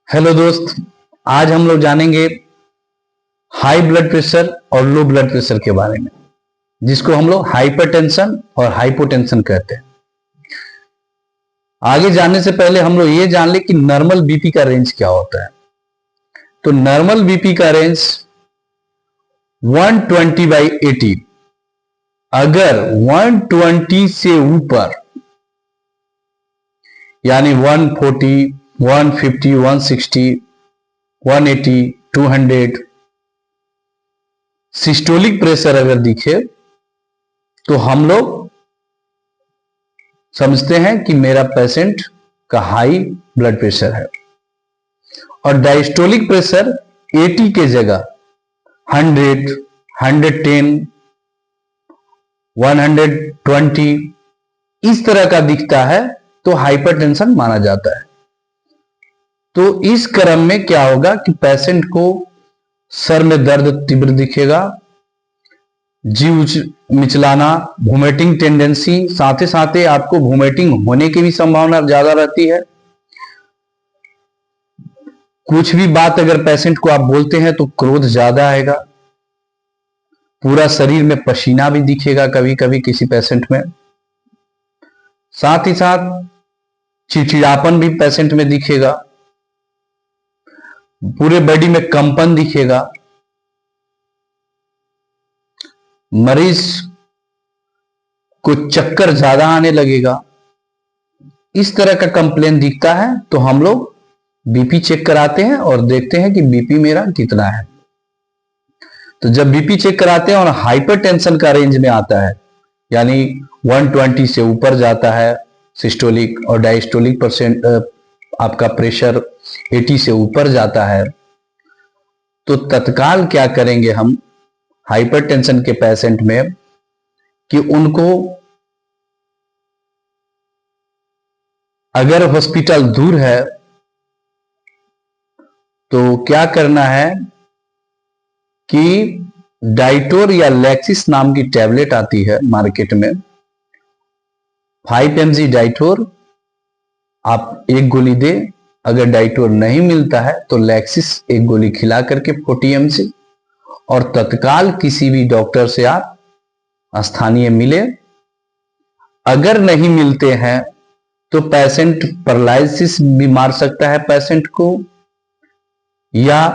Hello दोस्त, आज हम लोग जानेंगे हाई ब्लड प्रेशर और लो ब्लड प्रेशर के बारे में, जिसको हम लोग हाइपरटेंशन और हाइपोटेंशन कहते हैं। आगे जानने से पहले हम लोग ये जान ले कि नॉर्मल बीपी का रेंज क्या होता है। तो नॉर्मल बीपी का रेंज 120/80। अगर 120 से ऊपर यानी 140, 150, 160, 180, 200 सिस्टोलिक प्रेशर अगर दिखे तो हम लोग समझते हैं कि मेरा पेशेंट का हाई ब्लड प्रेशर है। और डायस्टोलिक प्रेशर 80 के जगह 100, 110, 120 इस तरह का दिखता है तो हाइपरटेंशन माना जाता है। तो इस क्रम में क्या होगा कि पेशेंट को सर में दर्द तीव्र दिखेगा, जीव मिचलाना, वोमिटिंग टेंडेंसी, साथ ही आपको वोमिटिंग होने की भी संभावना ज्यादा रहती है। कुछ भी बात अगर पेशेंट को आप बोलते हैं तो क्रोध ज्यादा आएगा। पूरा शरीर में पसीना भी दिखेगा कभी कभी किसी पेशेंट में। साथ ही साथ चिड़चिड़ापन भी पेशेंट में दिखेगा। पूरे बॉडी में कंपन दिखेगा। मरीज को चक्कर ज्यादा आने लगेगा। इस तरह का कंप्लेन दिखता है तो हम लोग बीपी चेक कराते हैं और देखते हैं कि बीपी मेरा कितना है। तो जब बीपी चेक कराते हैं और हाइपरटेंशन का रेंज में आता है यानी 120 से ऊपर जाता है सिस्टोलिक और डायस्टोलिक परसेंट आपका प्रेशर 80 से ऊपर जाता है, तो तत्काल क्या करेंगे हम हाइपरटेंशन के पेशेंट में कि उनको अगर हॉस्पिटल दूर है तो क्या करना है कि डाइटोर या लैक्सिस नाम की टैबलेट आती है मार्केट में, 5 mg डाइटोर आप एक गोली दे। अगर डाइटोर नहीं मिलता है तो लैक्सिस एक गोली खिला करके 40 mg और तत्काल किसी भी डॉक्टर से आप स्थानीय मिले। अगर नहीं मिलते हैं तो पेशेंट पैरालिसिस भी मार सकता है पेशेंट को, या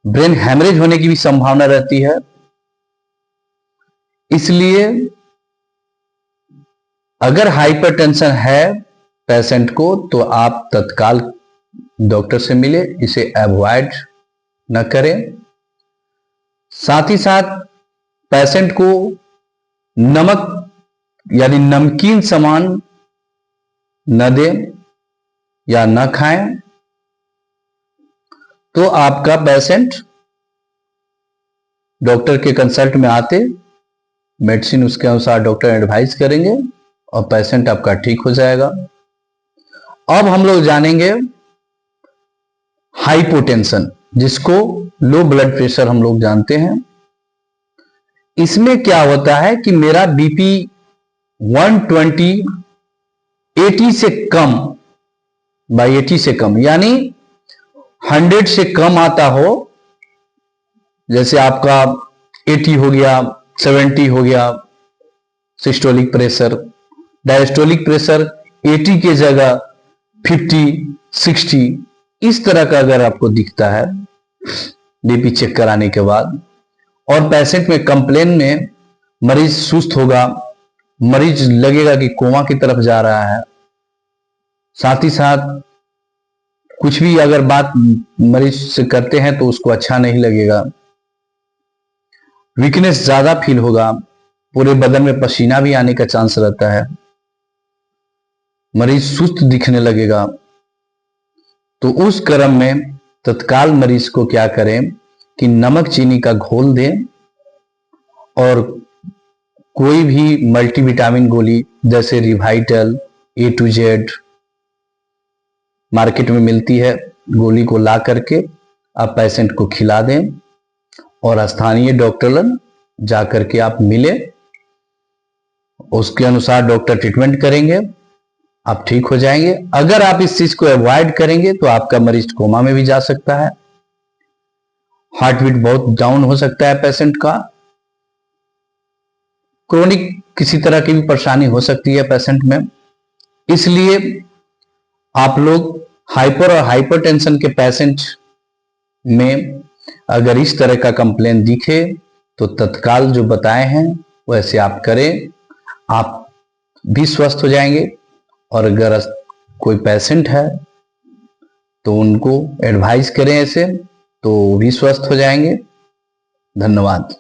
ब्रेन हैमरेज होने की भी संभावना रहती है। इसलिए अगर हाइपरटेंशन है पेशेंट को तो आप तत्काल डॉक्टर से मिले, इसे अवॉइड न करें। साथ ही साथ पेशेंट को नमक यानी नमकीन सामान न दें या न खाएं, तो आपका पेशेंट डॉक्टर के कंसल्ट में आते मेडिसिन उसके अनुसार डॉक्टर एडवाइस करेंगे और पेशेंट आपका ठीक हो जाएगा। अब हम लोग जानेंगे हाइपोटेंशन, जिसको लो ब्लड प्रेशर हम लोग जानते हैं। इसमें क्या होता है कि मेरा बीपी 120 80 से कम बाई 80 से कम यानी 100 से कम आता हो, जैसे आपका 80 हो गया, 70 हो गया सिस्टोलिक प्रेशर। डायस्टोलिक प्रेशर 80 के जगह 50, 60 इस तरह का अगर आपको दिखता है बीपी चेक कराने के बाद, और पेशेंट में कंप्लेन में मरीज सुस्त होगा, मरीज लगेगा कि कोमा की तरफ जा रहा है। साथ ही साथ कुछ भी अगर बात मरीज से करते हैं तो उसको अच्छा नहीं लगेगा। वीकनेस ज्यादा फील होगा, पूरे बदन में पसीना भी आने का चांस रहता है, मरीज सुस्त दिखने लगेगा। तो उस क्रम में तत्काल मरीज को क्या करें कि नमक चीनी का घोल दें और कोई भी मल्टीविटामिन गोली जैसे Revital, A to Z market में मिलती है, गोली को ला करके आप पेशेंट को खिला दें और स्थानीय डॉक्टर जा करके आप मिले, उसके अनुसार डॉक्टर ट्रीटमेंट करेंगे आप ठीक हो जाएंगे। अगर आप इस चीज को अवॉइड करेंगे तो आपका मरीज कोमा में भी जा सकता है, हार्ट बीट बहुत डाउन हो सकता है पेशेंट का, क्रोनिक किसी तरह की भी परेशानी हो सकती है पेशेंट में। इसलिए आप लोग हाइपर और हाइपरटेंशन के पेशेंट में अगर इस तरह का कंप्लेन दिखे तो तत्काल जो बताए हैं वैसे आप करें, आप भी स्वस्थ हो जाएंगे। और अगर कोई पेशेंट है तो उनको एडवाइस करें ऐसे, तो भी स्वस्थ हो जाएंगे। धन्यवाद।